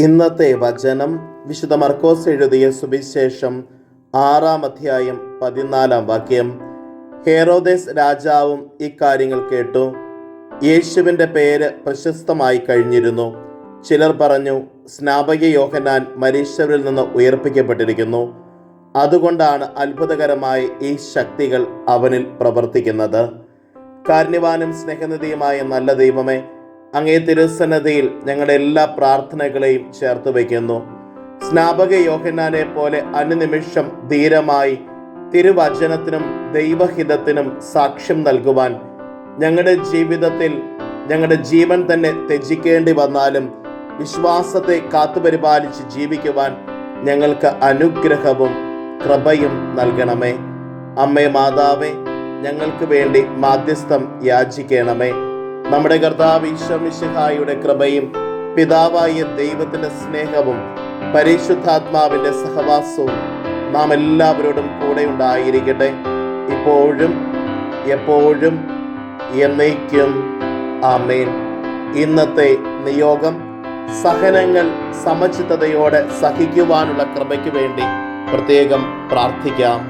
ഇന്നത്തെ വചനം വിശുദ്ധ മർക്കോസ് എഴുതിയ സുവിശേഷം 6-ാം അധ്യായം 14-ാം വാക്യം. ഹെരോദേസ് രാജാവും ഇക്കാര്യങ്ങൾ കേട്ടു. യേശുവിൻ്റെ പേര് പ്രശസ്തമായി കഴിഞ്ഞിരുന്നു. ചിലർ പറഞ്ഞു, സ്നാപക യോഹന്നാൻ മരിച്ചവരിൽ നിന്ന് ഉയർപ്പിക്കപ്പെട്ടിരിക്കുന്നു. അതുകൊണ്ടാണ് അത്ഭുതകരമായ ഈ ശക്തികൾ അവനിൽ പ്രവർത്തിക്കുന്നത്. കാരുണ്യവാനും സ്നേഹനിധിയുമായ നല്ല ദൈവമേ, അങ്ങേ തിരുസന്നിധിയിൽ ഞങ്ങളുടെ എല്ലാ പ്രാർത്ഥനകളെയും ചേർത്ത് വയ്ക്കുന്നു. സ്നാപക യോഹന്നാനെ പോലെ അനുനിമിഷം ധീരമായി തിരുവചനത്തിനും ദൈവഹിതത്തിനും സാക്ഷ്യം നൽകുവാൻ, ഞങ്ങളുടെ ജീവിതത്തിൽ ഞങ്ങളുടെ ജീവൻ തന്നെ ത്യജിക്കേണ്ടി വന്നാലും വിശ്വാസത്തെ കാത്തുപരിപാലിച്ച് ജീവിക്കുവാൻ ഞങ്ങൾക്ക് അനുഗ്രഹവും കൃപയും നൽകണമേ. അമ്മേ മാതാവേ, ഞങ്ങൾക്ക് വേണ്ടി മാധ്യസ്ഥം യാചിക്കണമേ. നമ്മുടെ കർത്താവ് ഈശോ മിശിഹായുടെ കൃപയും പിതാവായ ദൈവത്തിൻ്റെ സ്നേഹവും പരിശുദ്ധാത്മാവിൻ്റെ സഹവാസവും നാം എല്ലാവരോടും കൂടെ ഉണ്ടായിരിക്കട്ടെ, ഇപ്പോഴും എപ്പോഴും എന്നേക്കും. ആമേൻ. ഇന്നത്തെ നിയോഗം: സഹനങ്ങൾ സമചിത്തതയോടെ സഹിക്കുവാനുള്ള കൃപയ്ക്ക് വേണ്ടി പ്രത്യേകം പ്രാർത്ഥിക്കാം.